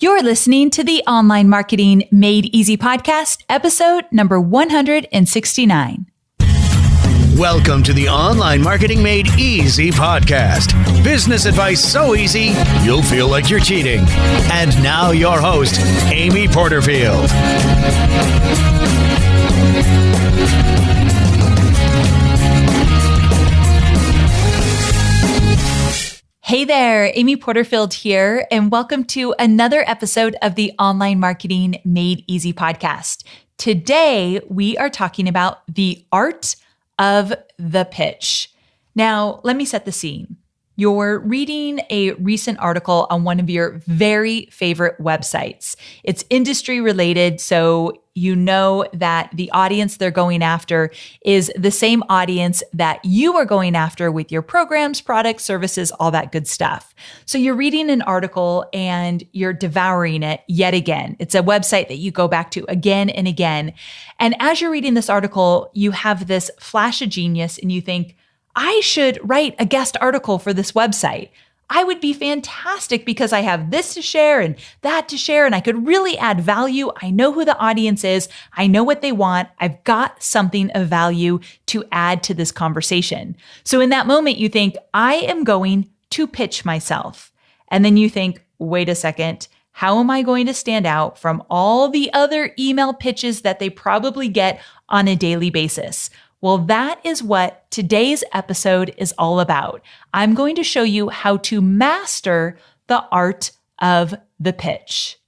You're listening to the Online Marketing Made Easy podcast, episode number 169. Welcome to the Online Marketing Made Easy podcast. Business advice so easy, you'll feel like you're cheating. And now your host, Amy Porterfield. Hey there, Amy Porterfield here, and welcome to another episode of the Online Marketing Made Easy podcast. Today, we are talking about the art of the pitch. Now, let me set the scene. You're reading a recent article on one of your very favorite websites. It's industry related, so you know that the audience they're going after is the same audience that you are going after with your programs, products, services, all that good stuff. So you're reading an article and you're devouring it yet again. It's a website that you go back to again and again. And as you're reading this article, you have this flash of genius and you think, I should write a guest article for this website. I would be fantastic because I have this to share and that to share, and I could really add value. I know who the audience is. I know what they want. I've got something of value to add to this conversation. So in that moment, you think, I am going to pitch myself. And then you think, wait a second, how am I going to stand out from all the other email pitches that they probably get on a daily basis? Well, that is what today's episode is all about. I'm going to show you how to master the art of the pitch.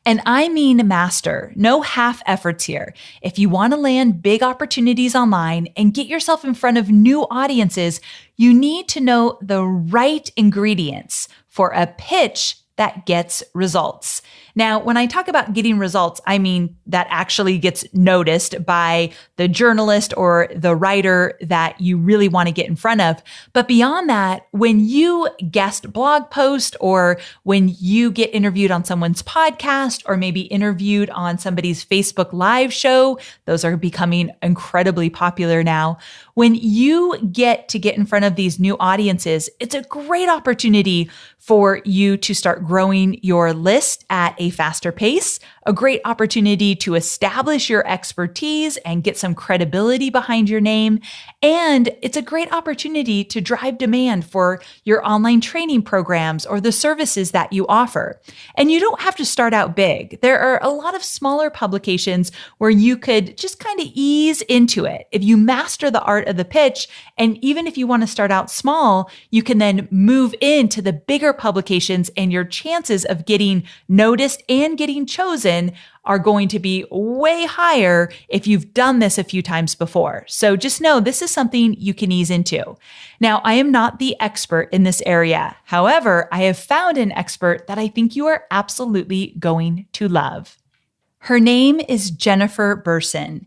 And I mean master, no half efforts here. If you want to land big opportunities online and get yourself in front of new audiences, you need to know the right ingredients for a pitch that gets results. Now, when I talk about getting results, I mean that actually gets noticed by the journalist or the writer that you really want to get in front of. But beyond that, when you guest blog post or when you get interviewed on someone's podcast or maybe interviewed on somebody's Facebook Live show, those are becoming incredibly popular now. When you get in front of these new audiences, it's a great opportunity for you to start growing your list at a faster pace, a great opportunity to establish your expertise and get some credibility behind your name. And it's a great opportunity to drive demand for your online training programs or the services that you offer. And you don't have to start out big. There are a lot of smaller publications where you could just kind of ease into it. If you master the art of the pitch, and even if you want to start out small, you can then move into the bigger publications, and your chances of getting noticed and getting chosen are going to be way higher if you've done this a few times before. So just know this is something you can ease into. Now, I am not the expert in this area. However, I have found an expert that I think you are absolutely going to love. Her name is Jennifer Burson,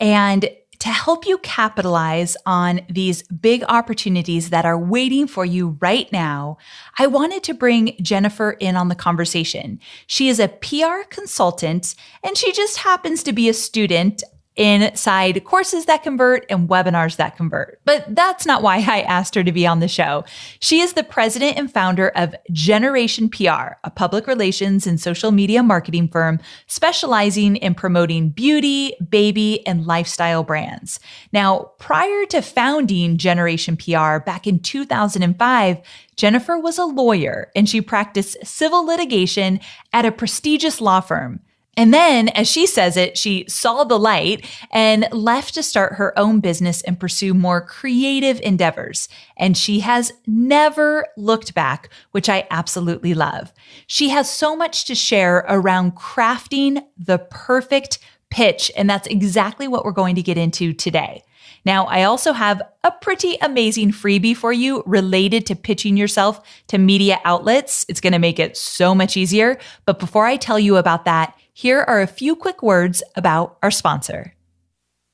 and to help you capitalize on these big opportunities that are waiting for you right now, I wanted to bring Jennifer in on the conversation. She is a PR consultant, and she just happens to be a student inside courses that convert and webinars that convert. But that's not why I asked her to be on the show. She is the president and founder of Generation PR, a public relations and social media marketing firm specializing in promoting beauty, baby, and lifestyle brands. Now, prior to founding Generation PR back in 2005, Jennifer was a lawyer and she practiced civil litigation at a prestigious law firm. And then, as she says it, she saw the light and left to start her own business and pursue more creative endeavors. And she has never looked back, which I absolutely love. She has so much to share around crafting the perfect pitch, and that's exactly what we're going to get into today. Now, I also have a pretty amazing freebie for you related to pitching yourself to media outlets. It's going to make it so much easier. But before I tell you about that, here are a few quick words about our sponsor.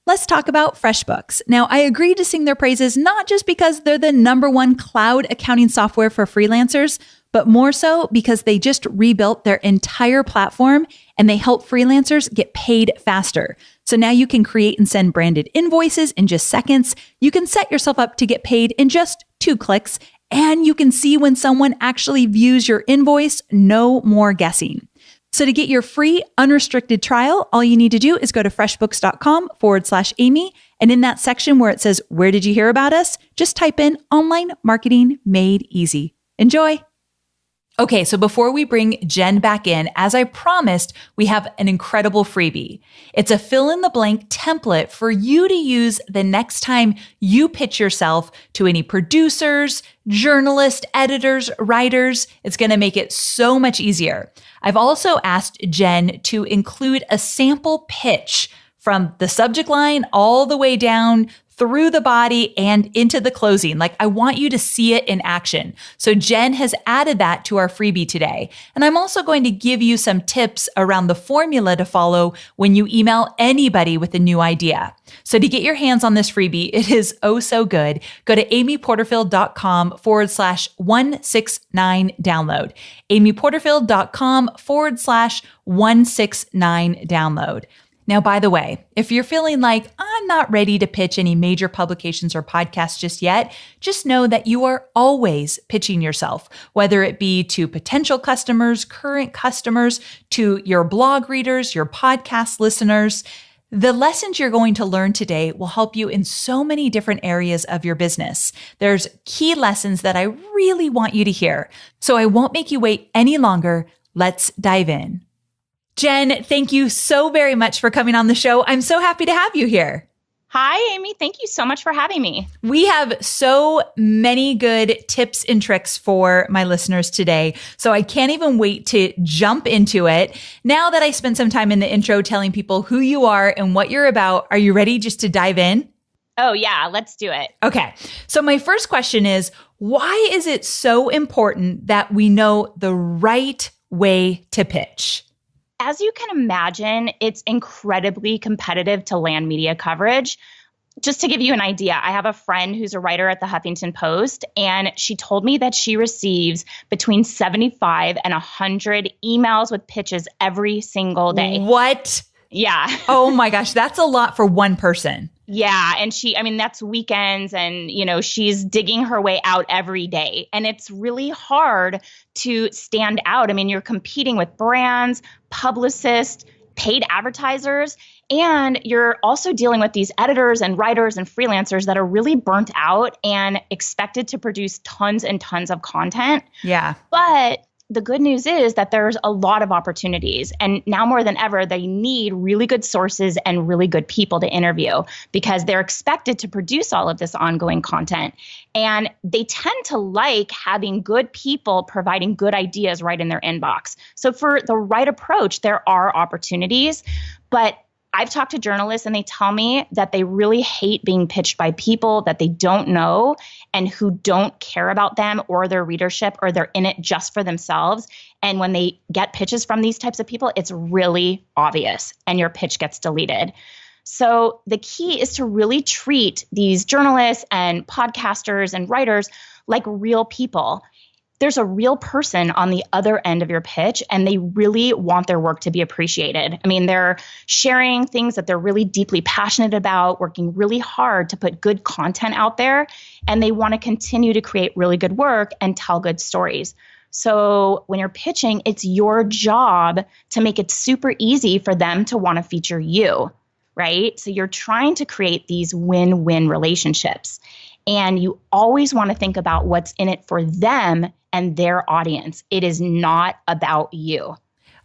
Let's talk about FreshBooks. Now, I agreed to sing their praises not just because they're the #1 cloud accounting software for freelancers, but more so because they just rebuilt their entire platform and they help freelancers get paid faster. So now you can create and send branded invoices in just seconds. You can set yourself up to get paid in just 2 clicks, and you can see when someone actually views your invoice. No more guessing. So to get your free unrestricted trial, all you need to do is go to freshbooks.com/Amy. And in that section where it says, "Where did you hear about us?" just type in online marketing made easy. Enjoy. Okay, so before we bring Jen back in, as I promised, we have an incredible freebie. It's a fill in the blank template for you to use the next time you pitch yourself to any producers, journalists, editors, writers. It's going to make it so much easier. I've also asked Jen to include a sample pitch from the subject line all the way down through the body and into the closing. Like, I want you to see it in action. So Jen has added that to our freebie today. And I'm also going to give you some tips around the formula to follow when you email anybody with a new idea. So to get your hands on this freebie, it is oh so good. Go to amyporterfield.com/169 download. amyporterfield.com/169 download. Now, by the way, if you're feeling like I'm not ready to pitch any major publications or podcasts just yet, just know that you are always pitching yourself, whether it be to potential customers, current customers, to your blog readers, your podcast listeners. The lessons you're going to learn today will help you in so many different areas of your business. There's key lessons that I really want you to hear. So I won't make you wait any longer. Let's dive in. Jen, thank you so very much for coming on the show. I'm so happy to have you here. Hi, Amy. Thank you so much for having me. We have so many good tips and tricks for my listeners today, so I can't even wait to jump into it. Now that I spent some time in the intro telling people who you are and what you're about, are you ready just to dive in? Oh, yeah. Let's do it. Okay. So my first question is, why is it so important that we know the right way to pitch? As you can imagine, it's incredibly competitive to land media coverage. Just to give you an idea, I have a friend who's a writer at the Huffington Post, and she told me that she receives between 75 and 100 emails with pitches every single day. What? Yeah. Oh my gosh, that's a lot for one person. Yeah. And that's weekends and, she's digging her way out every day. And it's really hard to stand out. You're competing with brands, publicists, paid advertisers, and you're also dealing with these editors and writers and freelancers that are really burnt out and expected to produce tons and tons of content. Yeah. But the good news is that there's a lot of opportunities. And now more than ever, they need really good sources and really good people to interview because they're expected to produce all of this ongoing content. And they tend to like having good people providing good ideas right in their inbox. So for the right approach, there are opportunities, but I've talked to journalists and they tell me that they really hate being pitched by people that they don't know and who don't care about them or their readership, or they're in it just for themselves. And when they get pitches from these types of people, it's really obvious and your pitch gets deleted. So the key is to really treat these journalists and podcasters and writers like real people. There's a real person on the other end of your pitch, and they really want their work to be appreciated. They're sharing things that they're really deeply passionate about, working really hard to put good content out there, and they want to continue to create really good work and tell good stories. So when you're pitching, it's your job to make it super easy for them to want to feature you, right? So you're trying to create these win-win relationships. And you always want to think about what's in it for them and their audience. It is not about you.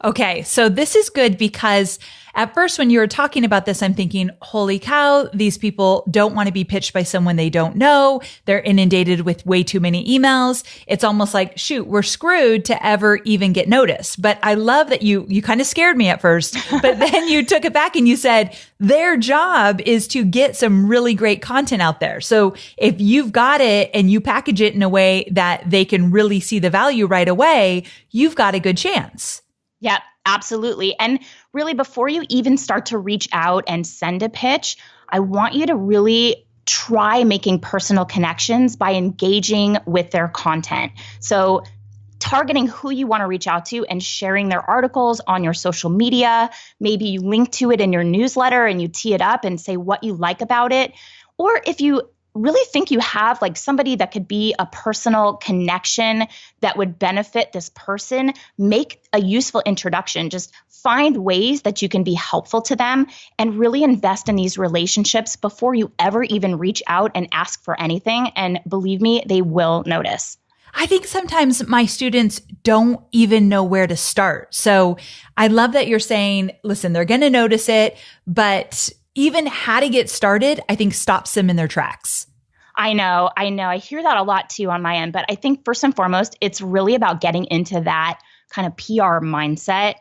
Okay, so this is good because at first when you were talking about this, I'm thinking, holy cow, these people don't want to be pitched by someone they don't know. They're inundated with way too many emails. It's almost like, shoot, we're screwed to ever even get noticed. But I love that you kind of scared me at first, but then you took it back and you said their job is to get some really great content out there. So if you've got it and you package it in a way that they can really see the value right away, you've got a good chance. Yeah, absolutely. And really, before you even start to reach out and send a pitch, I want you to really try making personal connections by engaging with their content. So targeting who you want to reach out to and sharing their articles on your social media. Maybe you link to it in your newsletter and you tee it up and say what you like about it. Or if you really think you have like somebody that could be a personal connection that would benefit this person, make a useful introduction. Just find ways that you can be helpful to them and really invest in these relationships before you ever even reach out and ask for anything. And believe me, they will notice. I think sometimes my students don't even know where to start. So I love that you're saying, listen, they're going to notice it, but even how to get started, I think stops them in their tracks. I know. I hear that a lot too on my end, but I think first and foremost, it's really about getting into that kind of PR mindset.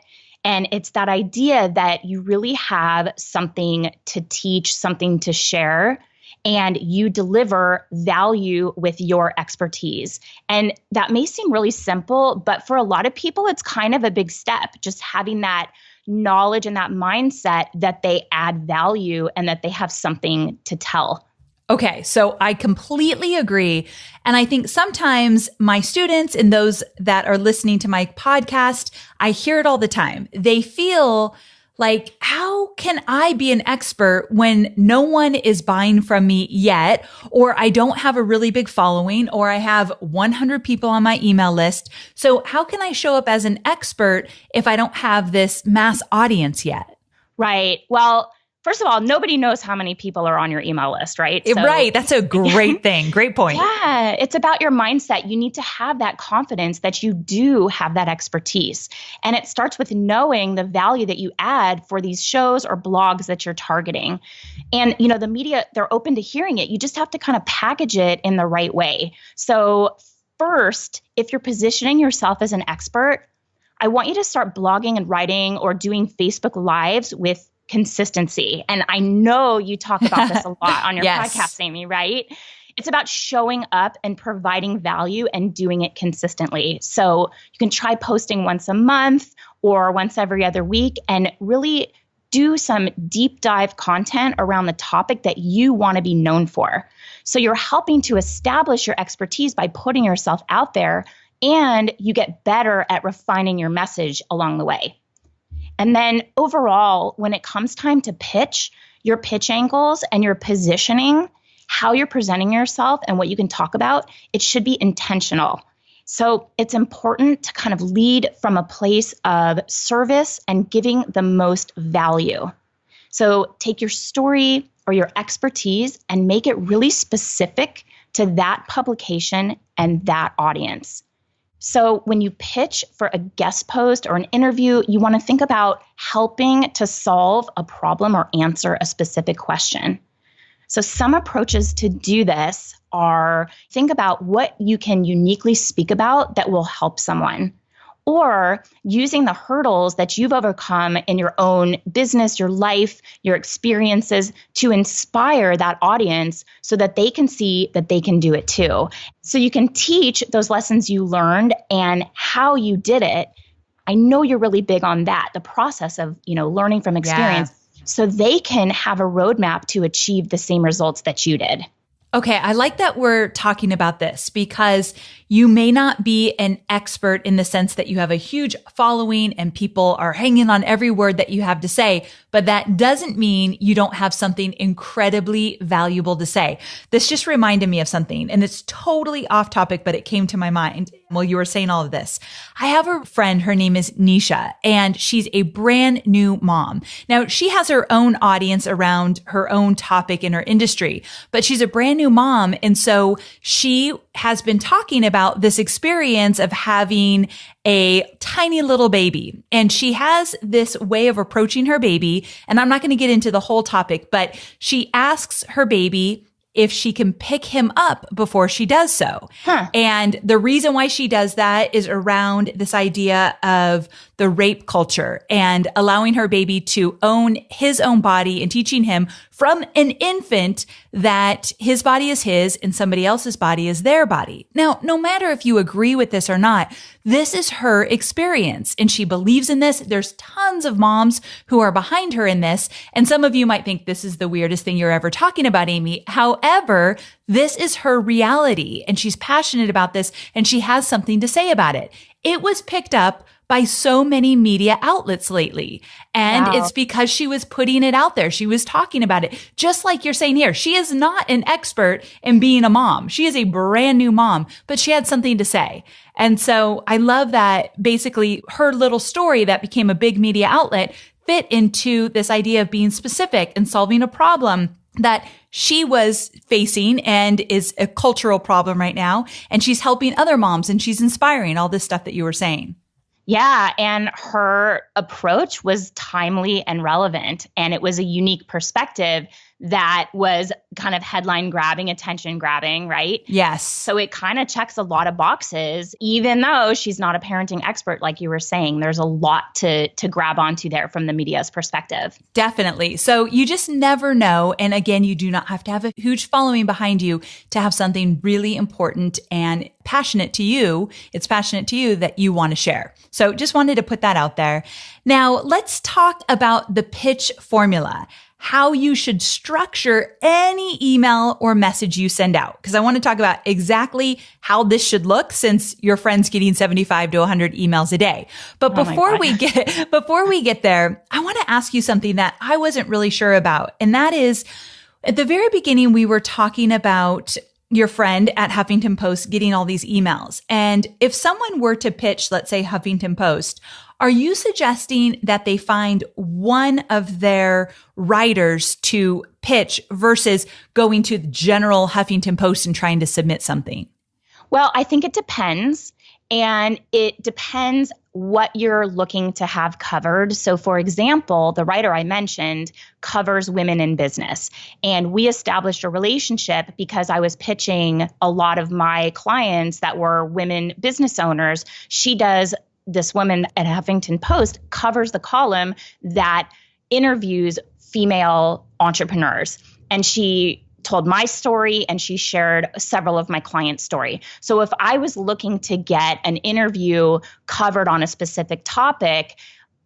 And it's that idea that you really have something to teach, something to share, and you deliver value with your expertise. And that may seem really simple, but for a lot of people, it's kind of a big step, just having that knowledge and that mindset that they add value and that they have something to tell. Okay, so I completely agree. And I think sometimes my students and those that are listening to my podcast, I hear it all the time. They feel like, how can I be an expert when no one is buying from me yet, or I don't have a really big following, or I have 100 people on my email list? So how can I show up as an expert if I don't have this mass audience yet? Right. Well, first of all, nobody knows how many people are on your email list, right? Right. That's a great thing. Great point. Yeah. It's about your mindset. You need to have that confidence that you do have that expertise. And it starts with knowing the value that you add for these shows or blogs that you're targeting. And, the media, they're open to hearing it. You just have to kind of package it in the right way. So first, if you're positioning yourself as an expert, I want you to start blogging and writing or doing Facebook Lives with consistency. And I know you talk about this a lot on your Yes. podcast, Amy, right? It's about showing up and providing value and doing it consistently. So you can try posting once a month or once every other week and really do some deep dive content around the topic that you want to be known for. So you're helping to establish your expertise by putting yourself out there, and you get better at refining your message along the way. And then overall, when it comes time to pitch, your pitch angles and your positioning, how you're presenting yourself and what you can talk about, it should be intentional. So it's important to kind of lead from a place of service and giving the most value. So take your story or your expertise and make it really specific to that publication and that audience. So when you pitch for a guest post or an interview, you want to think about helping to solve a problem or answer a specific question. So some approaches to do this are think about what you can uniquely speak about that will help someone, or using the hurdles that you've overcome in your own business, your life, your experiences to inspire that audience so that they can see that they can do it too. So you can teach those lessons you learned and how you did it. I know you're really big on that, the process of, learning from experience, so they can have a roadmap to achieve the same results that you did. Okay, I like that we're talking about this because you may not be an expert in the sense that you have a huge following and people are hanging on every word that you have to say, but that doesn't mean you don't have something incredibly valuable to say. This just reminded me of something, and it's totally off topic, but it came to my mind while you were saying all of this. I have a friend, her name is Nisha, and she's a brand new mom. Now, she has her own audience around her own topic in her industry, but she's a brand new mom. And so she has been talking about this experience of having a tiny little baby. And she has this way of approaching her baby. And I'm not going to get into the whole topic, but she asks her baby if she can pick him up before she does so. And the reason why she does that is around this idea of the rape culture and allowing her baby to own his own body and teaching him from an infant that his body is his and somebody else's body is their body. Now, no matter if you agree with this or not, this is her experience and she believes in this. There's tons of moms who are behind her in this. And some of you might think this is the weirdest thing you're ever talking about, Amy. However, this is her reality and she's passionate about this and she has something to say about it. It was picked up by so many media outlets lately. And Wow. it's because she was putting it out there. She was talking about it. Just like you're saying here, she is not an expert in being a mom. She is a brand new mom, but she had something to say. And so I love that basically her little story that became a big media outlet fit into this idea of being specific and solving a problem that she was facing and is a cultural problem right now. And she's helping other moms and she's inspiring, all this stuff that you were saying. Yeah, and her approach was timely and relevant, and it was a unique perspective that was kind of headline grabbing, attention grabbing, right? Yes. So it kind of checks a lot of boxes, even though she's not a parenting expert, like you were saying. There's a lot to grab onto there from the media's perspective. Definitely. So you just never know. And again, you do not have to have a huge following behind you to have something really important and passionate to you. It's passionate to you that you want to share. So just wanted to put that out there. Now let's talk about the pitch formula. How you should structure any email or message you send out. Because I want to talk about exactly how this should look since your friend's getting 75 to 100 emails a day. But before we get there, I want to ask you something that I wasn't really sure about. And that is, at the very beginning, we were talking about your friend at Huffington Post getting all these emails. And if someone were to pitch, let's say Huffington Post, are you suggesting that they find one of their writers to pitch versus going to the general Huffington Post and trying to submit something? Well, I think it depends. And it depends what you're looking to have covered. So for example, the writer I mentioned covers women in business. And we established a relationship because I was pitching a lot of my clients that were women business owners. This woman at Huffington Post covers the column that interviews female entrepreneurs. And she told my story and she shared several of my clients' story. So if I was looking to get an interview covered on a specific topic,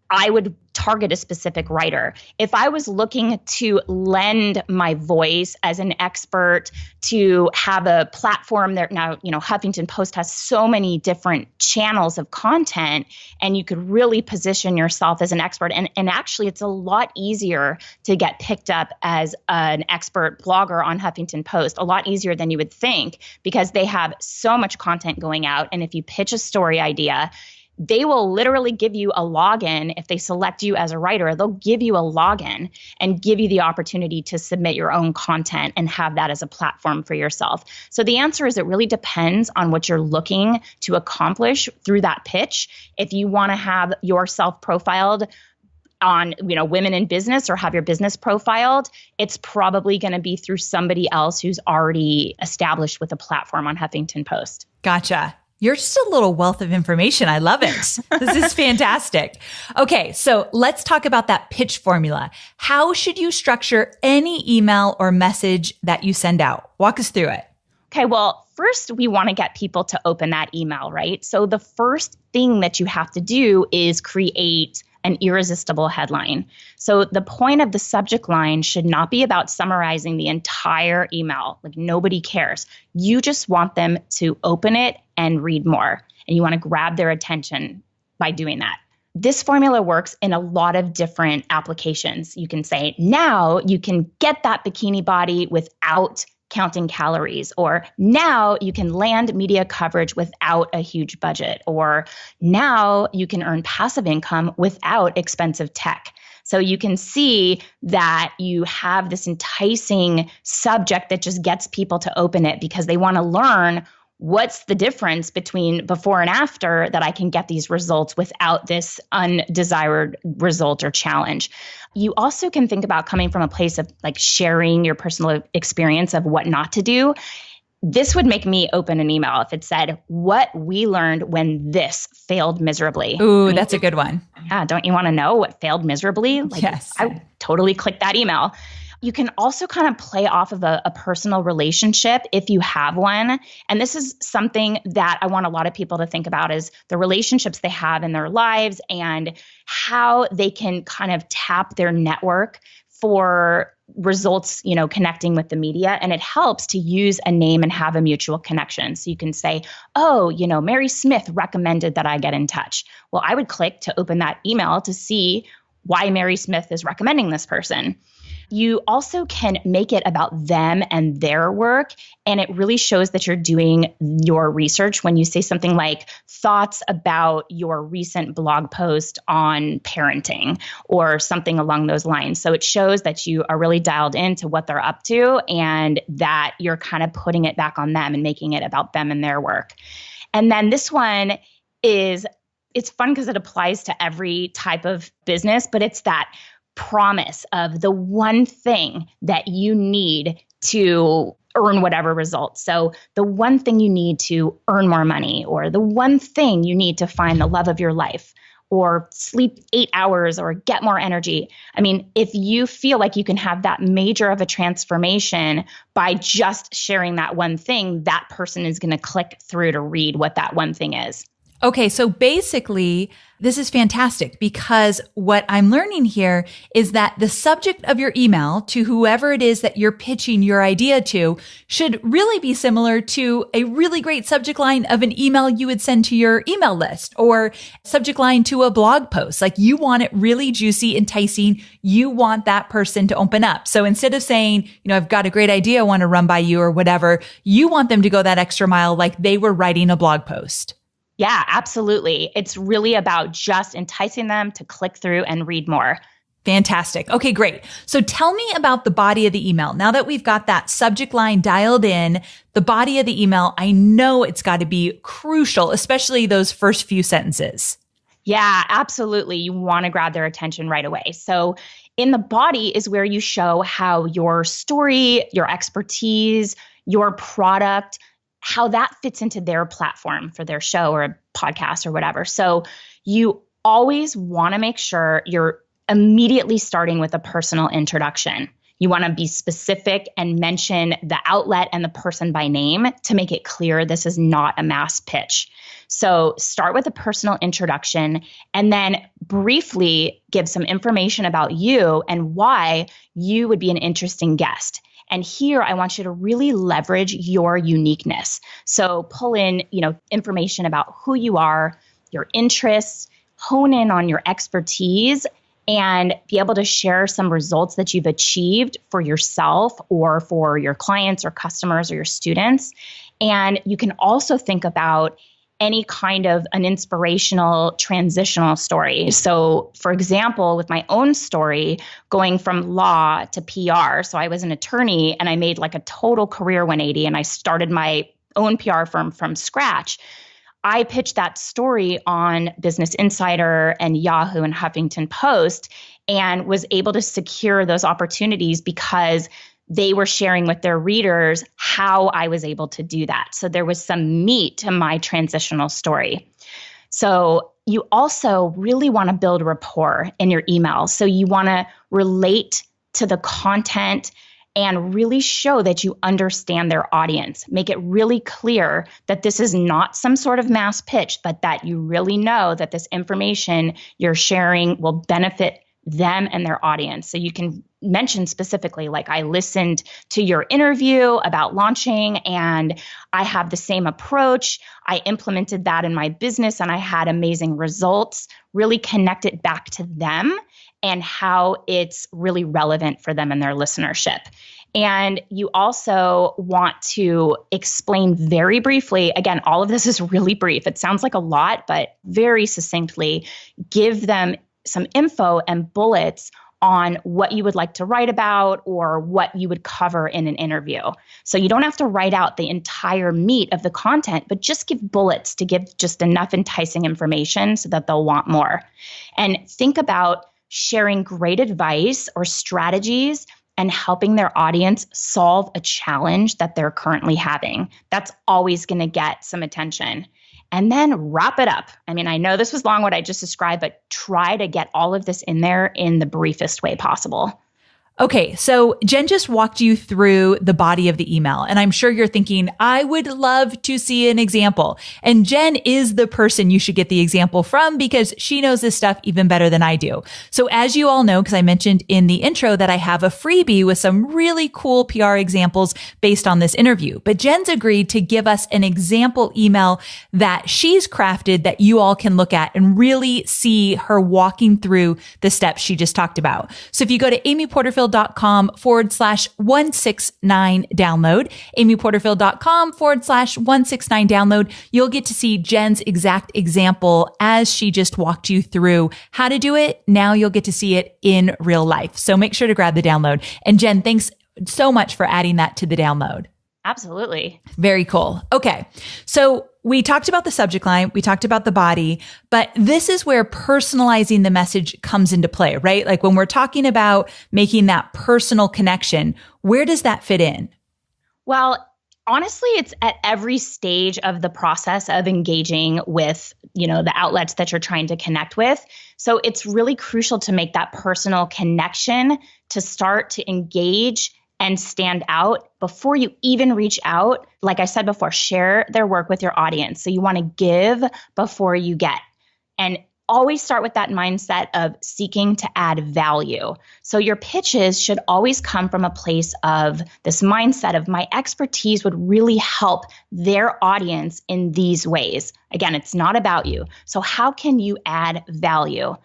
I would target a specific writer. If I was looking to lend my voice as an expert to have a platform there now, Huffington Post has so many different channels of content and you could really position yourself as an expert. And actually it's a lot easier to get picked up as an expert blogger on Huffington Post, a lot easier than you would think because they have so much content going out. And if you pitch a story idea, they will literally give you a login. If they select you as a writer, they'll give you a login and give you the opportunity to submit your own content and have that as a platform for yourself. So the answer is it really depends on what you're looking to accomplish through that pitch. If you want to have yourself profiled on, women in business or have your business profiled, it's probably going to be through somebody else who's already established with a platform on Huffington Post. Gotcha. You're just a little wealth of information. I love it. This is fantastic. Okay, so let's talk about that pitch formula. How should you structure any email or message that you send out? Walk us through it. Okay, well, first we want to get people to open that email, right? So the first thing that you have to do is create an irresistible headline. So the point of the subject line should not be about summarizing the entire email. Like nobody cares. You just want them to open it and read more. And you want to grab their attention by doing that. This formula works in a lot of different applications. You can say, now you can get that bikini body without counting calories, or now you can land media coverage without a huge budget, or now you can earn passive income without expensive tech. So you can see that you have this enticing subject that just gets people to open it because they want to learn what's the difference between before and after that I can get these results without this undesired result or challenge. You also can think about coming from a place of like sharing your personal experience of what not to do. This would make me open an email if it said, what we learned when this failed miserably. Ooh, that's a good one. Yeah, don't you want to know what failed miserably? Yes. I would totally click that email. You can also kind of play off of a personal relationship if you have one. And this is something that I want a lot of people to think about is the relationships they have in their lives and how they can kind of tap their network for results, connecting with the media. And it helps to use a name and have a mutual connection. So you can say, oh, Mary Smith recommended that I get in touch. Well, I would click to open that email to see why Mary Smith is recommending this person. You also can make it about them and their work. And it really shows that you're doing your research when you say something like thoughts about your recent blog post on parenting or something along those lines. So it shows that you are really dialed into what they're up to and that you're kind of putting it back on them and making it about them and their work. And then this one it's fun because it applies to every type of business, but it's that promise of the one thing that you need to earn whatever results. So the one thing you need to earn more money, or the one thing you need to find the love of your life, or sleep 8 hours, or get more energy. I mean, if you feel like you can have that major of a transformation by just sharing that one thing, that person is going to click through to read what that one thing is. Okay, so basically, this is fantastic because what I'm learning here is that the subject of your email to whoever it is that you're pitching your idea to should really be similar to a really great subject line of an email you would send to your email list, or subject line to a blog post. Like, you want it really juicy, enticing. You want that person to open up. So instead of saying, I've got a great idea I want to run by you or whatever, you want them to go that extra mile like they were writing a blog post. Yeah, absolutely. It's really about just enticing them to click through and read more. Fantastic. Okay, great. So tell me about the body of the email. Now that we've got that subject line dialed in, the body of the email, I know it's got to be crucial, especially those first few sentences. Yeah, absolutely. You want to grab their attention right away. So in the body is where you show how your story, your expertise, your product, how that fits into their platform for their show or a podcast or whatever. So you always want to make sure you're immediately starting with a personal introduction. You want to be specific and mention the outlet and the person by name to make it clear this is not a mass pitch. So start with a personal introduction and then briefly give some information about you and why you would be an interesting guest. And here I want you to really leverage your uniqueness. So pull in, information about who you are, your interests, hone in on your expertise, and be able to share some results that you've achieved for yourself or for your clients or customers or your students. And you can also think about any kind of an inspirational transitional story. So for example, with my own story, going from law to PR. So I was an attorney and I made like a total career 180 and I started my own PR firm from scratch. I pitched that story on Business Insider and Yahoo and Huffington Post and was able to secure those opportunities because they were sharing with their readers how I was able to do that. So there was some meat to my transitional story. So you also really want to build rapport in your email. So you want to relate to the content and really show that you understand their audience. Make it really clear that this is not some sort of mass pitch, but that you really know that this information you're sharing will benefit them and their audience. So you can mention specifically, like, I listened to your interview about launching and I have the same approach. I implemented that in my business and I had amazing results. Really connect it back to them and how it's really relevant for them and their listenership. And you also want to explain very briefly, again, all of this is really brief. It sounds like a lot, but very succinctly, give them some info and bullets on what you would like to write about or what you would cover in an interview. So you don't have to write out the entire meat of the content, but just give bullets to give just enough enticing information so that they'll want more. And think about sharing great advice or strategies and helping their audience solve a challenge that they're currently having. That's always going to get some attention. And then wrap it up. I mean, I know this was long what I just described, but try to get all of this in there in the briefest way possible. Okay, so Jen just walked you through the body of the email, and I'm sure you're thinking, I would love to see an example. And Jen is the person you should get the example from because she knows this stuff even better than I do. So as you all know, because I mentioned in the intro that I have a freebie with some really cool PR examples based on this interview. But Jen's agreed to give us an example email that she's crafted that you all can look at and really see her walking through the steps she just talked about. So if you go to amyporterfield.com/169 download, amyporterfield.com/169 download, you'll get to see Jen's exact example as she just walked you through how to do it. Now you'll get to see it in real life. So make sure to grab the download. And Jen, thanks so much for adding that to the download. Absolutely. Very cool. Okay. So we talked about the subject line, we talked about the body, but this is where personalizing the message comes into play, right? Like when we're talking about making that personal connection, where does that fit in? Well, honestly, it's at every stage of the process of engaging with, the outlets that you're trying to connect with. So it's really crucial to make that personal connection to start to engage and stand out before you even reach out. Like I said before, share their work with your audience. So you want to give before you get. And always start with that mindset of seeking to add value. So your pitches should always come from a place of this mindset of my expertise would really help their audience in these ways. Again, it's not about you. So how can you add value?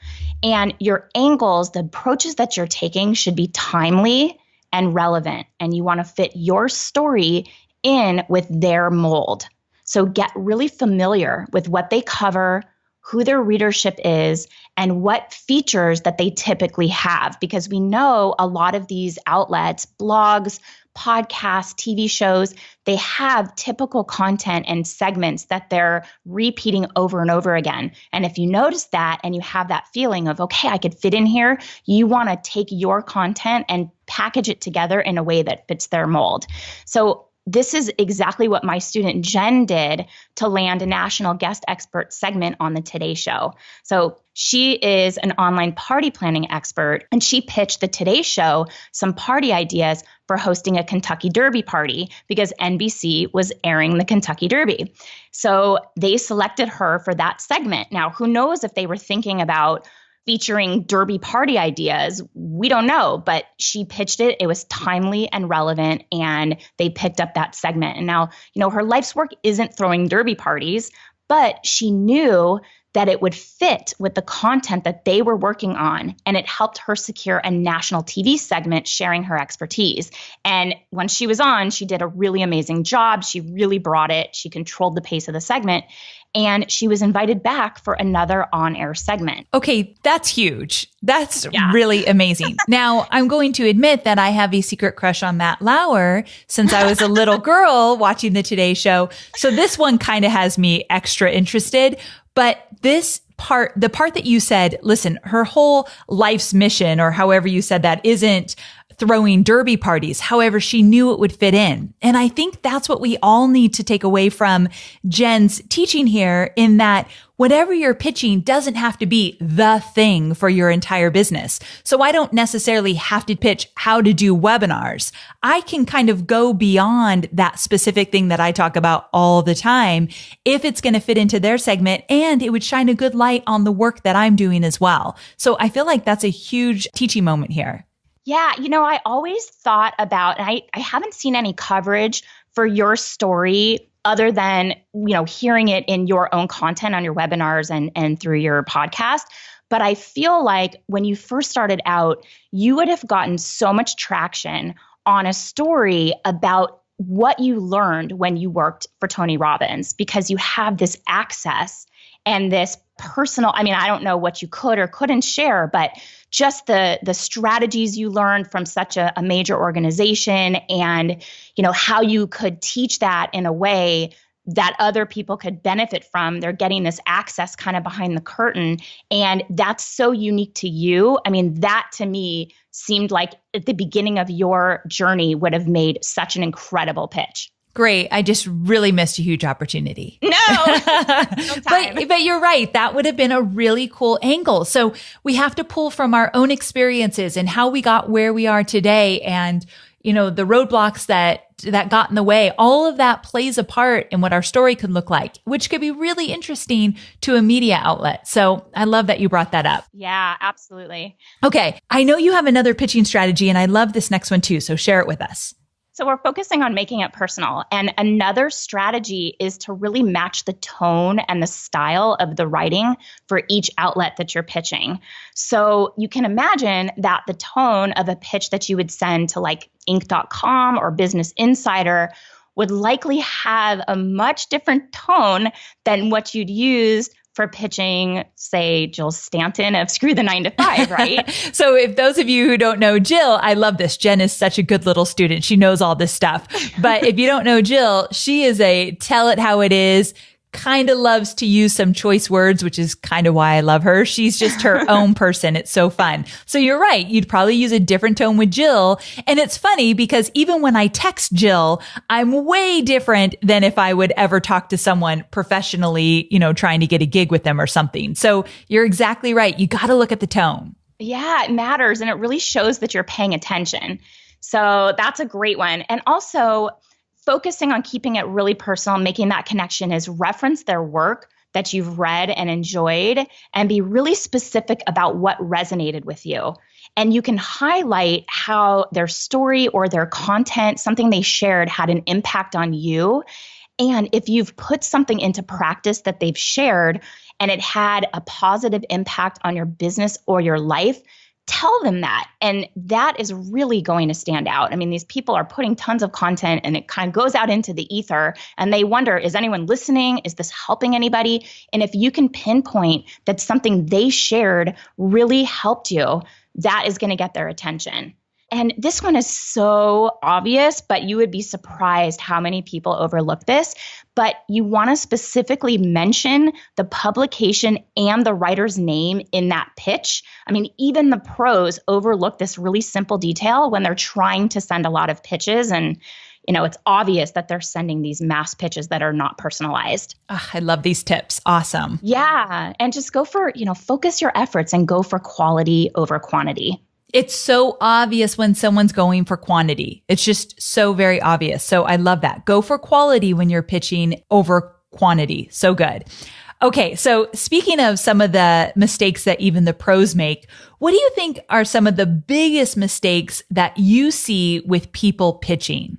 And your angles, the approaches that you're taking should be timely and relevant. And you want to fit your story in with their mold. So get really familiar with what they cover, who their readership is, and what features that they typically have. Because we know a lot of these outlets, blogs, podcasts, TV shows, they have typical content and segments that they're repeating over and over again. And if you notice that and you have that feeling of, okay, I could fit in here, you want to take your content and package it together in a way that fits their mold. So this is exactly what my student Jen did to land a national guest expert segment on the Today Show. So she is an online party planning expert, and she pitched the Today Show some party ideas for hosting a Kentucky Derby party because NBC was airing the Kentucky Derby. So they selected her for that segment. Now, who knows if they were thinking about featuring Derby party ideas? We don't know, but she pitched it. It was timely and relevant, and they picked up that segment. And now, her life's work isn't throwing Derby parties, but she knew that it would fit with the content that they were working on. And it helped her secure a national TV segment sharing her expertise. And when she was on, she did a really amazing job. She really brought it. She controlled the pace of the segment. And she was invited back for another on-air segment. Okay, that's huge. That's really amazing. Now, I'm going to admit that I have a secret crush on Matt Lauer since I was a little girl watching the Today Show. So this one kind of has me extra interested. But this part, the part that you said, listen, her whole life's mission, or however you said that, isn't throwing Derby parties. However, she knew it would fit in. And I think that's what we all need to take away from Jen's teaching here, in that whatever you're pitching doesn't have to be the thing for your entire business. So I don't necessarily have to pitch how to do webinars. I can kind of go beyond that specific thing that I talk about all the time if it's going to fit into their segment, and it would shine a good light on the work that I'm doing as well. So I feel like that's a huge teaching moment here. Yeah, I always thought about, and I haven't seen any coverage for your story other than, hearing it in your own content on your webinars and through your podcast. But I feel like when you first started out, you would have gotten so much traction on a story about what you learned when you worked for Tony Robbins, because you have this access and this personal, I don't know what you could or couldn't share, but just the strategies you learned from such a major organization, and, how you could teach that in a way that other people could benefit from. They're getting this access kind of behind the curtain. And that's so unique to you. That to me seemed like at the beginning of your journey would have made such an incredible pitch. Great. I just really missed a huge opportunity. No, but you're right. That would have been a really cool angle. So we have to pull from our own experiences and how we got where we are today, and the roadblocks that got in the way. All of that plays a part in what our story could look like, which could be really interesting to a media outlet. So I love that you brought that up. Yeah, absolutely. Okay. I know you have another pitching strategy, and I love this next one too. So share it with us. So we're focusing on making it personal. And another strategy is to really match the tone and the style of the writing for each outlet that you're pitching. So you can imagine that the tone of a pitch that you would send to like Inc.com or Business Insider would likely have a much different tone than what you'd use for pitching, say, Jill Stanton of Screw the 9 to 5, right? So if those of you who don't know Jill, I love this. Jen is such a good little student. She knows all this stuff. But if you don't know Jill, she is a tell it how it is, kind of loves to use some choice words, which is kind of why I love her. She's just her own person. It's so fun. So you're right. You'd probably use a different tone with Jill. And it's funny because even when I text Jill, I'm way different than if I would ever talk to someone professionally, trying to get a gig with them or something. So you're exactly right. You got to look at the tone. Yeah, it matters. And it really shows that you're paying attention. So that's a great one. And also, focusing on keeping it really personal, making that connection is reference their work that you've read and enjoyed and be really specific about what resonated with you. And you can highlight how their story or their content, something they shared, had an impact on you. And if you've put something into practice that they've shared and it had a positive impact on your business or your life, tell them that. And that is really going to stand out. I mean, these people are putting tons of content and it kind of goes out into the ether and they wonder, is anyone listening? Is this helping anybody? And if you can pinpoint that something they shared really helped you, that is going to get their attention. And this one is so obvious, but you would be surprised how many people overlook this. But you want to specifically mention the publication and the writer's name in that pitch. I mean, even the pros overlook this really simple detail when they're trying to send a lot of pitches. And, it's obvious that they're sending these mass pitches that are not personalized. Oh, I love these tips. Awesome. Yeah. And just go for, focus your efforts and go for quality over quantity. It's so obvious when someone's going for quantity. It's just so very obvious. So I love that. Go for quality when you're pitching over quantity. So good. Okay. So speaking of some of the mistakes that even the pros make, what do you think are some of the biggest mistakes that you see with people pitching?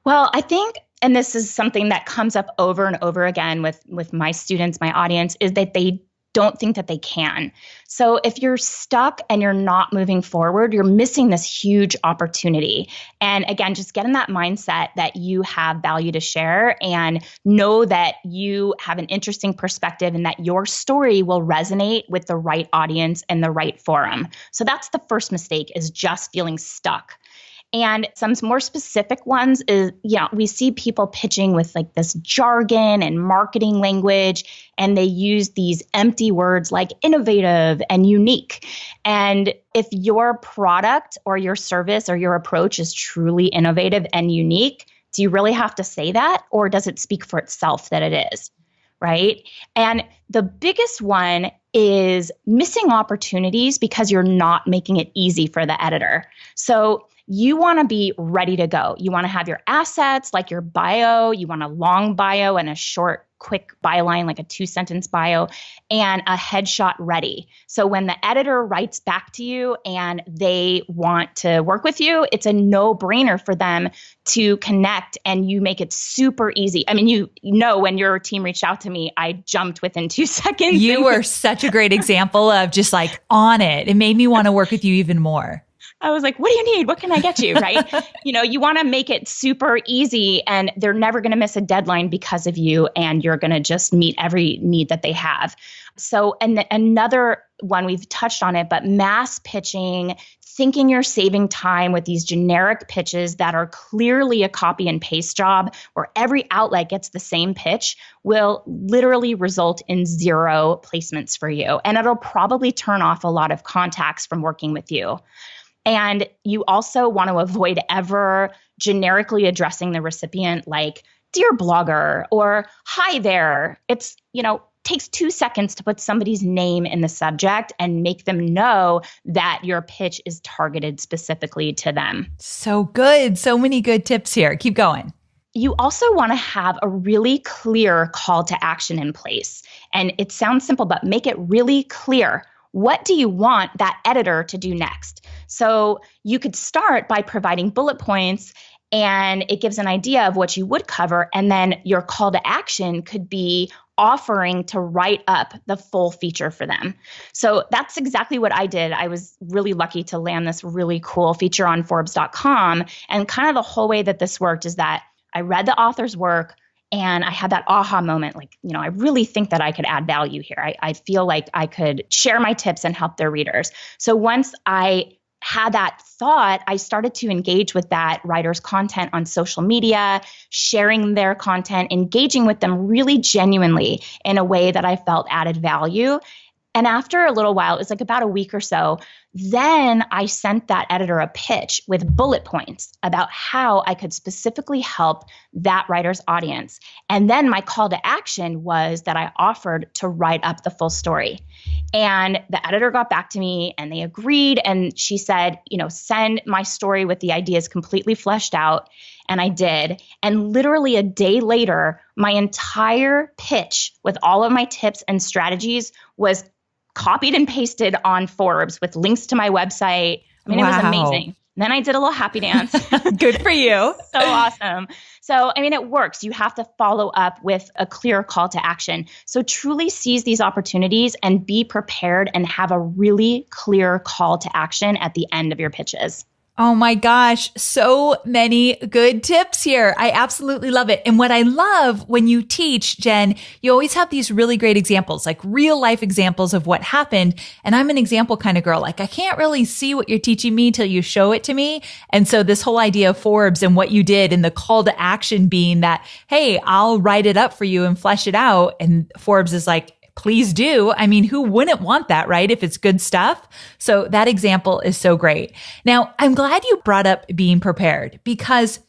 Well, I think, and this is something that comes up over and over again with my students, my audience, is that they don't think that they can. So if you're stuck and you're not moving forward, you're missing this huge opportunity. And again, just get in that mindset that you have value to share and know that you have an interesting perspective and that your story will resonate with the right audience and the right forum. So that's the first mistake, is just feeling stuck. And some more specific ones is, we see people pitching with like this jargon and marketing language, and they use these empty words like innovative and unique. And if your product or your service or your approach is truly innovative and unique, do you really have to say that? Or does it speak for itself that it is? Right? And the biggest one is missing opportunities because you're not making it easy for the editor. So you want to be ready to go. You want to have your assets like your bio. You want a long bio and a short, quick byline, like a 2-sentence bio, and a headshot ready. So when the editor writes back to you and they want to work with you, it's a no-brainer for them to connect, and you make it super easy. I mean, when your team reached out to me, I jumped within 2 seconds. You were such a great example of just like on it. It made me want to work with you even more. I was like, what do you need? What can I get you? Right? You want to make it super easy, and they're never going to miss a deadline because of you, and you're going to just meet every need that they have. So, and another one, we've touched on it, but mass pitching, thinking you're saving time with these generic pitches that are clearly a copy and paste job where every outlet gets the same pitch, will literally result in 0 placements for you. And it'll probably turn off a lot of contacts from working with you. And you also want to avoid ever generically addressing the recipient like dear blogger, or hi there. It's, takes 2 seconds to put somebody's name in the subject and make them know that your pitch is targeted specifically to them. So good. So many good tips here. Keep going. You also want to have a really clear call to action in place. And it sounds simple, but make it really clear. What do you want that editor to do next? So you could start by providing bullet points, and it gives an idea of what you would cover. And then your call to action could be offering to write up the full feature for them. So that's exactly what I did. I was really lucky to land this really cool feature on Forbes.com. And kind of the whole way that this worked is that I read the author's work and I had that aha moment, like, I really think that I could add value here. I feel like I could share my tips and help their readers. So once I had that thought, I started to engage with that writer's content on social media, sharing their content, engaging with them really genuinely in a way that I felt added value. And after a little while, it was like about a week or so, then I sent that editor a pitch with bullet points about how I could specifically help that writer's audience. And then my call to action was that I offered to write up the full story. And the editor got back to me and they agreed. And she said, send my story with the ideas completely fleshed out. And I did. And literally a day later, my entire pitch with all of my tips and strategies was copied and pasted on Forbes with links to my website. I mean, It was amazing. And then I did a little happy dance. Good for you. So awesome. So, it works. You have to follow up with a clear call to action. So truly seize these opportunities and be prepared and have a really clear call to action at the end of your pitches. Oh my gosh, so many good tips here. I absolutely love it. And what I love when you teach, Jen, you always have these really great examples, like real life examples of what happened. And I'm an example kind of girl. Like I can't really see what you're teaching me till you show it to me. And so this whole idea of Forbes and what you did and the call to action being that, hey, I'll write it up for you and flesh it out. And Forbes is like, please do. I mean, who wouldn't want that, right? If it's good stuff. So that example is so great. Now, I'm glad you brought up being prepared because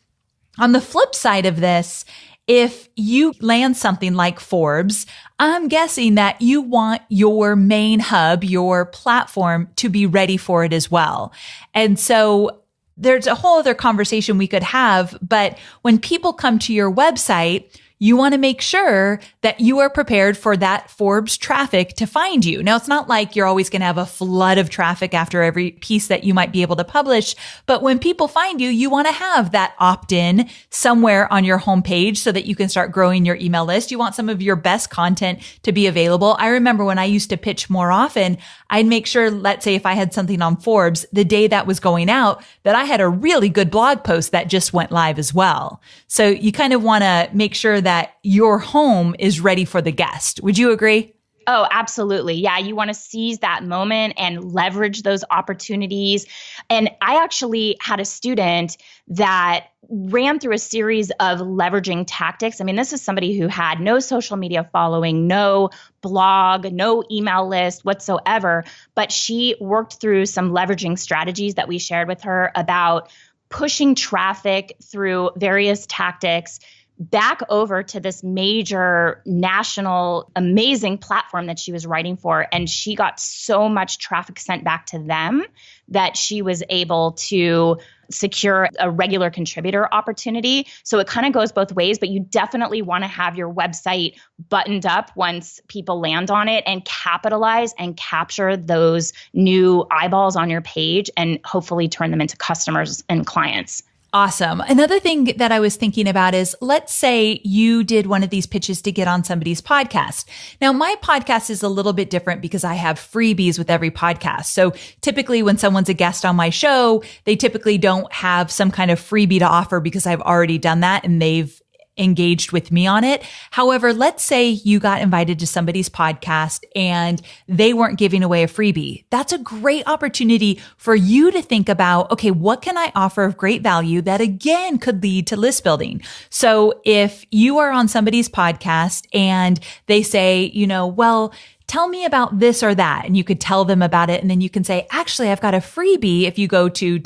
on the flip side of this, if you land something like Forbes, I'm guessing that you want your main hub, your platform to be ready for it as well. And so there's a whole other conversation we could have, but when people come to your website, you want to make sure that you are prepared for that Forbes traffic to find you. Now, it's not like you're always going to have a flood of traffic after every piece that you might be able to publish. But when people find you, you want to have that opt-in somewhere on your homepage so that you can start growing your email list. You want some of your best content to be available. I remember when I used to pitch more often, I'd make sure, let's say if I had something on Forbes, the day that was going out, that I had a really good blog post that just went live as well. So you kind of want to make sure that your home is ready for the guest. Would you agree? Oh, absolutely. Yeah. You want to seize that moment and leverage those opportunities. And I actually had a student that ran through a series of leveraging tactics. I mean, this is somebody who had no social media following, no blog, no email list whatsoever, but she worked through some leveraging strategies that we shared with her about pushing traffic through various tactics back over to this major national amazing platform that she was writing for. And she got so much traffic sent back to them that she was able to secure a regular contributor opportunity. So it kind of goes both ways, but you definitely want to have your website buttoned up once people land on it and capitalize and capture those new eyeballs on your page and hopefully turn them into customers and clients. Awesome. Another thing that I was thinking about is, let's say you did one of these pitches to get on somebody's podcast. Now, my podcast is a little bit different because I have freebies with every podcast. So typically when someone's a guest on my show, they typically don't have some kind of freebie to offer because I've already done that and they've engaged with me on it. However, let's say you got invited to somebody's podcast and they weren't giving away a freebie. That's a great opportunity for you to think about, okay, what can I offer of great value that again could lead to list building? So if you are on somebody's podcast and they say, well, tell me about this or that. And you could tell them about it. And then you can say, actually, I've got a freebie. If you go to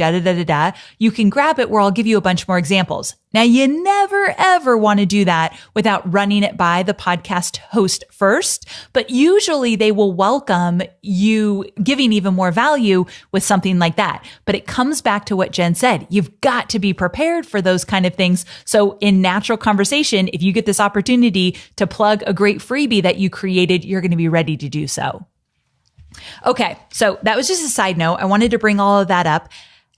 you can grab it where I'll give you a bunch more examples. Now, you never, ever want to do that without running it by the podcast host first, but usually they will welcome you giving even more value with something like that. But it comes back to what Jen said. You've got to be prepared for those kind of things. So in natural conversation, if you get this opportunity to plug a great freebie that you created, you're going to be ready to do so. Okay, so that was just a side note. I wanted to bring all of that up.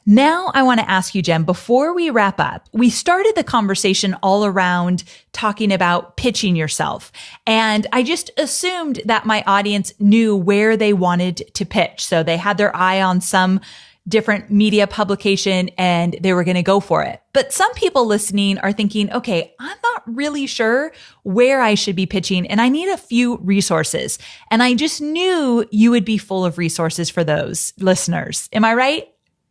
Now I want to ask you, Jen, before we wrap up, we started the conversation all around talking about pitching yourself. And I just assumed that my audience knew where they wanted to pitch. So they had their eye on some different media publication and they were going to go for it. But some people listening are thinking, okay, I'm not really sure where I should be pitching and I need a few resources. And I just knew you would be full of resources for those listeners. Am I right?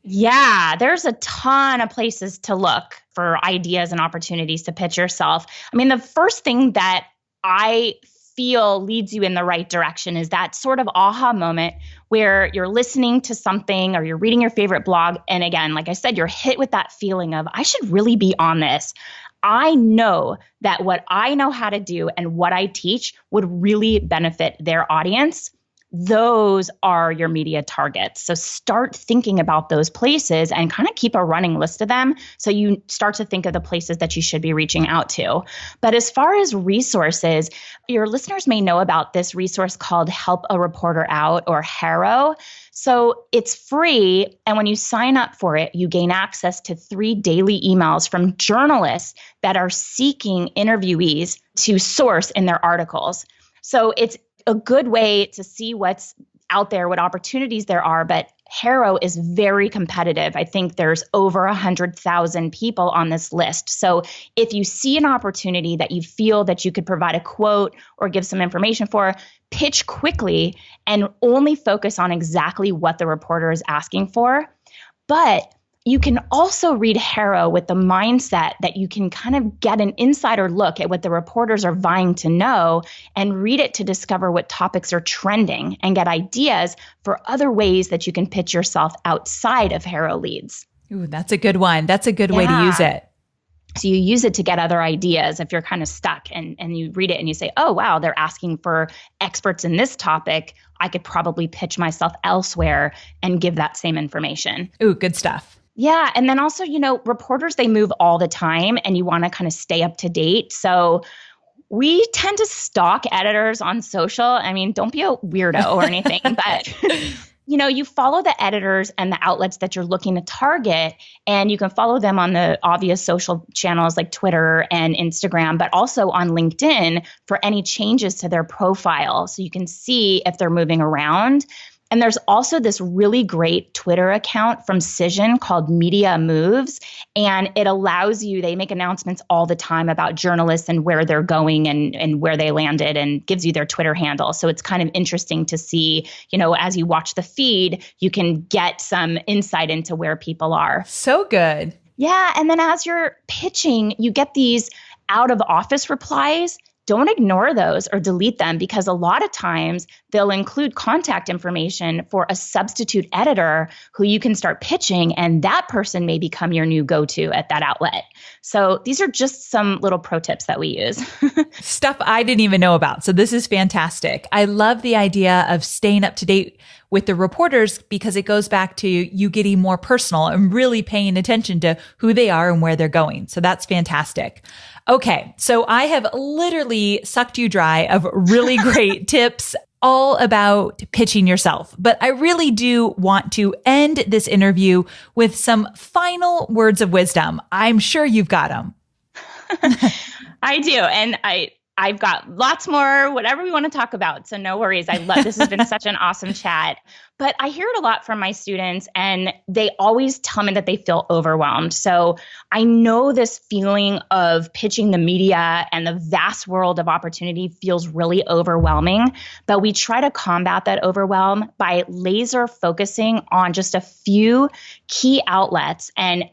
Yeah, there's a ton of places to look for ideas and opportunities to pitch yourself. I mean, the first thing that I feel leads you in the right direction is that sort of aha moment where you're listening to something or you're reading your favorite blog. And again, like I said, you're hit with that feeling of, I should really be on this. I know that what I know how to do and what I teach would really benefit their audience. Those are your media targets. So start thinking about those places and kind of keep a running list of them. So you start to think of the places that you should be reaching out to. But as far as resources, your listeners may know about this resource called Help a Reporter Out, or HARO. So it's free. And when you sign up for it, you gain access to 3 daily emails from journalists that are seeking interviewees to source in their articles. So it's a good way to see what's out there, what opportunities there are. But HARO is very competitive. I think there's over 100,000 people on this list. So if you see an opportunity that you feel that you could provide a quote or give some information for, pitch quickly and only focus on exactly what the reporter is asking for. But you can also read HARO with the mindset that you can kind of get an insider look at what the reporters are vying to know and read it to discover what topics are trending and get ideas for other ways that you can pitch yourself outside of HARO leads. Ooh, that's a good one. That's a good way to use it. So you use it to get other ideas if you're kind of stuck and you read it and you say, oh, wow, they're asking for experts in this topic. I could probably pitch myself elsewhere and give that same information. Ooh, good stuff. Yeah. And then also, reporters, they move all the time and you want to kind of stay up to date. So we tend to stalk editors on social. I mean, don't be a weirdo or anything, but you follow the editors and the outlets that you're looking to target, and you can follow them on the obvious social channels like Twitter and Instagram, but also on LinkedIn for any changes to their profile. So you can see if they're moving around. And there's also this really great Twitter account from Cision called Media Moves. And it allows you, they make announcements all the time about journalists and where they're going and where they landed, and gives you their Twitter handle. So it's kind of interesting to see, as you watch the feed, you can get some insight into where people are. So good. Yeah. And then as you're pitching, you get these out of office replies. Don't ignore those or delete them, because a lot of times they'll include contact information for a substitute editor who you can start pitching, and that person may become your new go-to at that outlet. So these are just some little pro tips that we use. Stuff I didn't even know about. So this is fantastic. I love the idea of staying up to date with the reporters, because it goes back to you getting more personal and really paying attention to who they are and where they're going. So that's fantastic. Okay, so I have literally sucked you dry of really great tips all about pitching yourself. But I really do want to end this interview with some final words of wisdom. I'm sure you've got them. I do. And I've got lots more, whatever we want to talk about. So no worries. I love this. Has been such an awesome chat. But I hear it a lot from my students, and they always tell me that they feel overwhelmed. So I know this feeling of pitching the media and the vast world of opportunity feels really overwhelming, but we try to combat that overwhelm by laser focusing on just a few key outlets and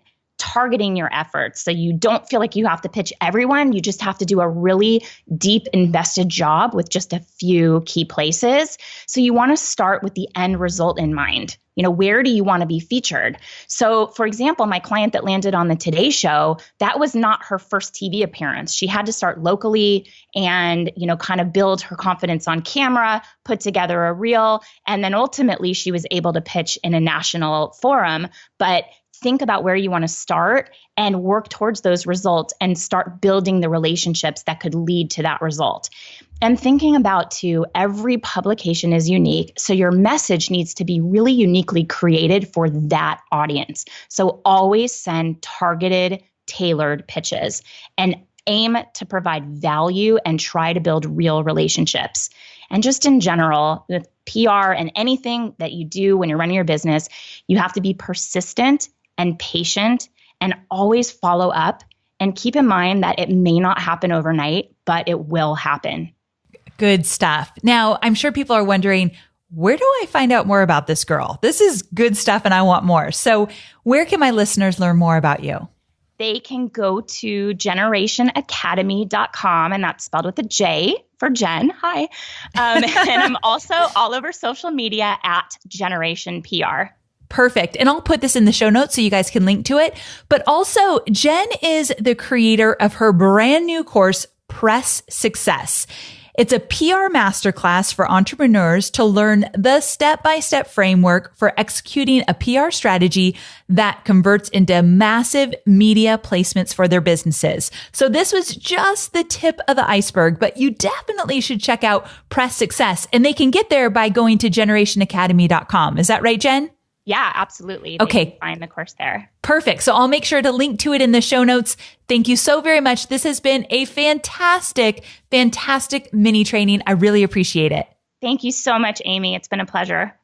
targeting your efforts. So you don't feel like you have to pitch everyone. You just have to do a really deep invested job with just a few key places. So you want to start with the end result in mind. Where do you want to be featured? So, for example, my client that landed on the Today Show, that was not her first TV appearance. She had to start locally and, kind of build her confidence on camera, put together a reel, and then ultimately she was able to pitch in a national forum. But think about where you want to start and work towards those results and start building the relationships that could lead to that result. And thinking about too, every publication is unique. So your message needs to be really uniquely created for that audience. So always send targeted, tailored pitches and aim to provide value and try to build real relationships. And just in general, with PR and anything that you do when you're running your business, you have to be persistent and patient and always follow up and keep in mind that it may not happen overnight, but it will happen. Good stuff. Now, I'm sure people are wondering, where do I find out more about this girl? This is good stuff and I want more. So where can my listeners learn more about you? They can go to generationacademy.com, and that's spelled with a J for Jen. Hi. And I'm also all over social media at Generation PR. Perfect. And I'll put this in the show notes so you guys can link to it. But also, Jen is the creator of her brand new course, Press Success. It's a PR masterclass for entrepreneurs to learn the step-by-step framework for executing a PR strategy that converts into massive media placements for their businesses. So this was just the tip of the iceberg, but you definitely should check out Press Success, and they can get there by going to generationacademy.com. Is that right, Jen? Yeah, absolutely. Okay. They can find the course there. Perfect. So I'll make sure to link to it in the show notes. Thank you so very much. This has been a fantastic mini training. I really appreciate it. Thank you so much, Amy. It's been a pleasure.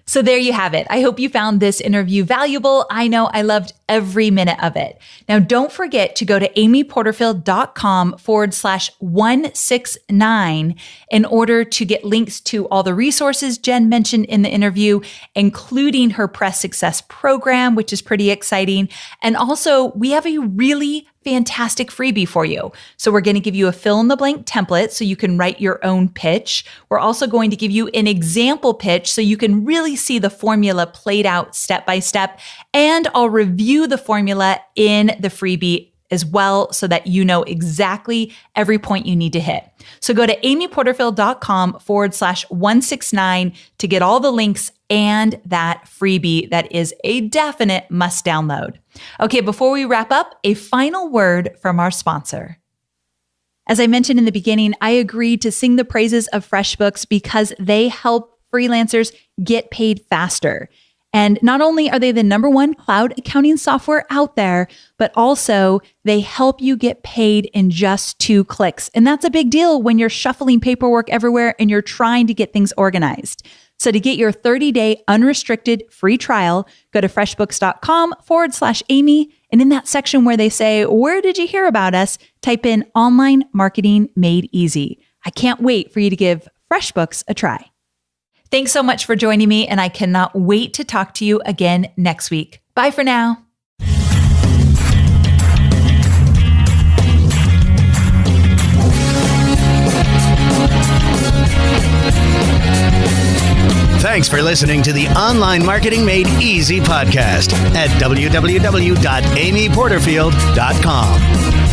So there you have it. I hope you found this interview valuable. I know I loved every minute of it. Now, don't forget to go to amyporterfield.com/169 in order to get links to all the resources Jen mentioned in the interview, including her Press Success program, which is pretty exciting. And also, we have a really fantastic freebie for you. So we're going to give you a fill in the blank template so you can write your own pitch. We're also going to give you an example pitch so you can really see the formula played out step by step. And I'll review the formula in the freebie as well so that you know exactly every point you need to hit. So go to amyporterfield.com/169 to get all the links and that freebie that is a definite must download. Okay, before we wrap up, a final word from our sponsor. As I mentioned in the beginning, I agreed to sing the praises of FreshBooks because they help freelancers get paid faster. And not only are they the #1 cloud accounting software out there, but also they help you get paid in just 2 clicks. And that's a big deal when you're shuffling paperwork everywhere and you're trying to get things organized. So to get your 30-day unrestricted free trial, go to freshbooks.com/Amy. And in that section where they say, "Where did you hear about us?" type in "Online Marketing Made Easy." I can't wait for you to give FreshBooks a try. Thanks so much for joining me, and I cannot wait to talk to you again next week. Bye for now. Thanks for listening to the Online Marketing Made Easy podcast at www.amyporterfield.com.